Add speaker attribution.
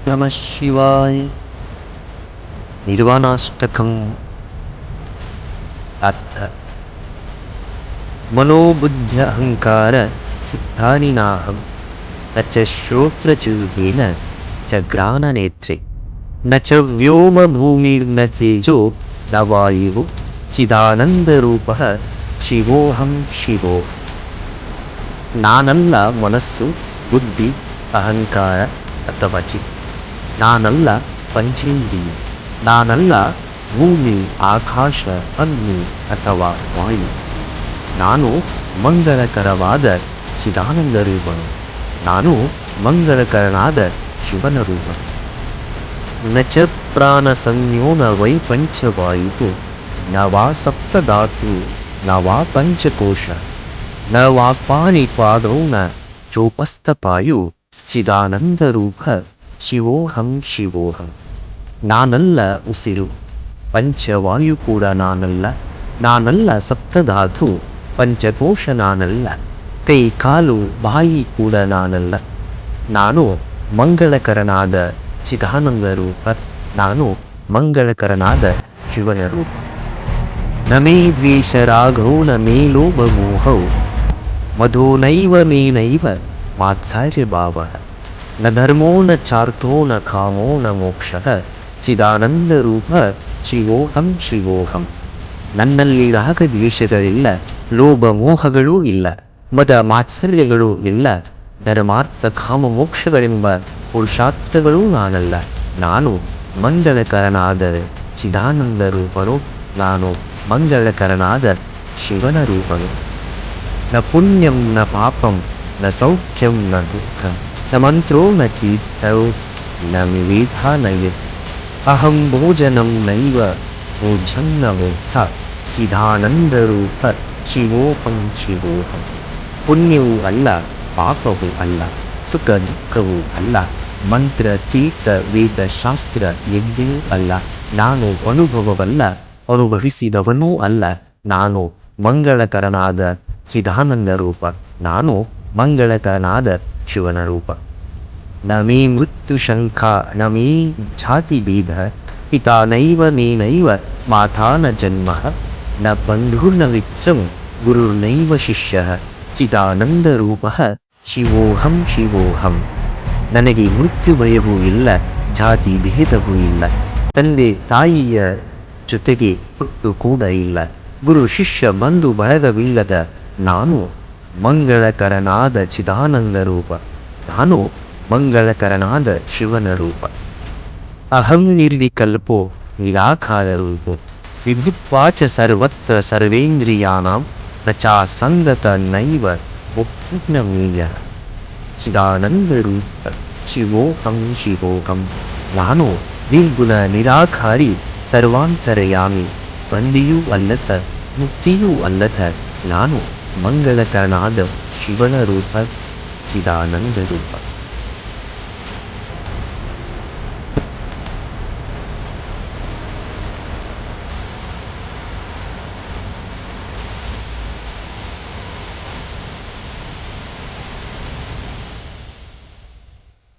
Speaker 1: ನಮಃ ಶಿವಾಯ. ನಿರ್ವಾಣಾಷ್ಟಕಂ. ಅರ್ಥ: ಮನೋಬುದ್ಧಿ ಅಹಂಕಾರ ಚಿತ್ತಾನಿ ನಾಹಂ ನ ಚ ಶ್ರೋತ್ರಚೂಹೇನ ಚ ಘ್ರಾಣನೇತ್ರೆ ನ ಚ ವ್ಯೋಮ ಭೂಮಿರ್ನ ತೇಜೋ ನ ವಾಯುವು ಚಿದಾನಂದರೂಪಃ ಶಿವೋಹಂ ಶಿವೋ. ನಾನಲ್ಲ ಮನಸ್ಸು, ಬುದ್ಧಿ, ಅಹಂಕಾರ ಅಥವಾ ಚಿತ್ತ. ನಾನಲ್ಲ ಪಂಚೇಂದ್ರಿಯ. ನಾನಲ್ಲ ಭೂಮಿ, ಆಕಾಶ, ಅಗ್ನಿ ಅಥವಾ ವಾಯು. ನಾನು ಮಂಗಳಕರವಾದ ಚಿದಾನಂದ ರೂಪನು. ನಾನು ಮಂಗಳಕರನಾದ ಶಿವನ ರೂಪನು. ನ ಚ ಪ್ರಾಣ ಸಂಜ್ಞೋ ನ ವೈ ಪಂಚವಾಯು ನ ವಾ ಸಪ್ತಧಾತು ನ ವಾ ಪಂಚಕೋಶ ನ ವಾ ಪಾಣಿಪಾದೌ ನ ಚೋಪಸ್ಥಪಾಯು ಚಿದಾನಂದರೂಪ ಶಿವೋಹಂ ಶಿವೋಹಂ. ನಾನಲ್ಲ ಉಸಿರು, ಪಂಚವಾಯು ಕೂಡ ನಾನಲ್ಲ. ನಾನಲ್ಲ ಸಪ್ತಧಾತು, ಪಂಚಕೋಶ ನಾನಲ್ಲ. ಕೈ, ಕಾಲು, ಬಾಯಿ ಕೂಡ ನಾನಲ್ಲ. ನಾನು ಮಂಗಳಕರನಾದ ಚಿದಾನಂದ ರೂಪ. ನಾನು ಮಂಗಳಕರನಾದ ಶಿವನ ರೂಪ. ನ ಮೇ ದ್ವೇಷ ರಾಗೌ ನ ಮೇ ಲೋಭ ಮೋಹೌ ಮಧೋ ನೈವ ಮೇ ನೈವ ಮಾತ್ಸರ್ಯ ಭಾವಃ ನ ಧರ್ಮೋ ನ ಚಾರ್ಥೋ ನ ಕಾಮೋ ನ ಮೋಕ್ಷಃ ಚಿದಾನಂದ ರೂಪ ಶಿವೋಹಂ ಶಿವೋಹಂ. ನನ್ನಲ್ಲಿ ರಾಗ ದ್ವೇಷಗಳಿಲ್ಲ, ಲೋಭ ಮೋಹಗಳೂ ಇಲ್ಲ, ಮದ ಮಾತ್ಸರ್ಯಗಳೂ ಇಲ್ಲ, ಧರ್ಮಾರ್ಥ ಕಾಮ ಮೋಕ್ಷಗಳೆಂಬ ಪುರುಷಾರ್ಥಗಳೂ ನಾನಲ್ಲ. ನಾನು ಮಂಗಳಕರನಾದ ಚಿದಾನಂದ ರೂಪನು. ನಾನು ಮಂಗಳಕರನಾದ ಶಿವನ ರೂಪನು. ನ ಪುಣ್ಯಂ ನ ಪಾಪಂ ನ ಸೌಖ್ಯಂ ನ ದುಃಖಂ ನ ಮಂತ್ರೋ ನ ಕೀರ್ತೌ ನ ವಿವಿಧ ನೈವ ಅಹಂ ಭೋಜನಂ ನೈವ ಭೋಜಂ ನ ಮೋಕ್ಷ ಚಿದಾನಂದ ರೂಪ ಶಿವೋಹಂ ಶಿವೋಹಂ. ಪುಣ್ಯವೂ ಅಲ್ಲ, ಪಾಪವೂ ಅಲ್ಲ, ಸುಖ ದುಃಖವೂ ಅಲ್ಲ, ಮಂತ್ರ, ತೀರ್ಥ, ವೇದ, ಶಾಸ್ತ್ರ, ಯಜ್ಞವೂ ಅಲ್ಲ. ನಾನು ಅನುಭವವಲ್ಲ, ಅನುಭವಿಸಿದವನೂ ಅಲ್ಲ. ನಾನು ಮಂಗಳಕರನಾದ ಚಿದಾನಂದ ರೂಪ. ನಾನು ಮಂಗಳಕರನಾದ ಶಿವನ ರೂಪ. ನ ಮೇ ಮೃತ್ಯು ಶಂಕಾ ನ ಮೇ ಜಾತಿ ಭೇದ ಪಿತಾ ನೈವ ಮೇ ನೈವ ಮಾತಾ ನ ಜನ್ಮಃ ನ ಬಂಧುರ್ನ ಮಿತ್ರಂ ಗುರುರ್ನೈವ ಶಿಷ್ಯಃ ಚಿದಾನಂದ ರೂಪಃ ಶಿವೋಹಂ ಶಿವೋಹಂ. ನನಗೆ ಮೃತ್ಯು ಭಯವೂ ಇಲ್ಲ, ಜಾತಿ ಭೇದವೂ ಇಲ್ಲ, ತಂದೆ ತಾಯಿಯ ಜೊತೆಗೆ ಹುಟ್ಟು ಕೂಡ ಇಲ್ಲ, ಗುರು ಶಿಷ್ಯ ಬಂಧು ಬಳಗವಿಲ್ಲದ ನಾನು ಮಂಗಳಕರನಾದ ಚಿದಾನಂದ ರೂಪ. ನಾನು ಮಂಗಳಕರನಾದ ಶಿವನ ರೂಪ. ಅಹಂ ನಿರ್ವಿಕಲ್ಪೋ ನಿರಾಕಾರ ರೂಪೋ ವಿಭುತ್ವಾಚ ಸರ್ವತ್ರ ಸರ್ವೇಂದ್ರಿಯಾಣಾಂ ನ ಚಾಸಂಗತ ನೈವ ಮುಕ್ತಿರ್ನಮೇಯ ಚಿದಾನಂದ ರೂಪ ಶಿವೋಹಂ ಶಿವೋಹಂ. ನಾನು ನಿರ್ಗುಣ, ನಿರಾಕಾರಿ, ಸರ್ವಾಂತರ್ಯಾಮಿ, ಬಂದಿಯೂ ಅಲ್ಲದ, ಮುಕ್ತಿಯೂ ಅಲ್ಲದ ನಾನು ಮಂಗಳಕರನಾದ ಶಿವನ ರೂಪ, ಚಿದಾನಂದ ರೂಪ.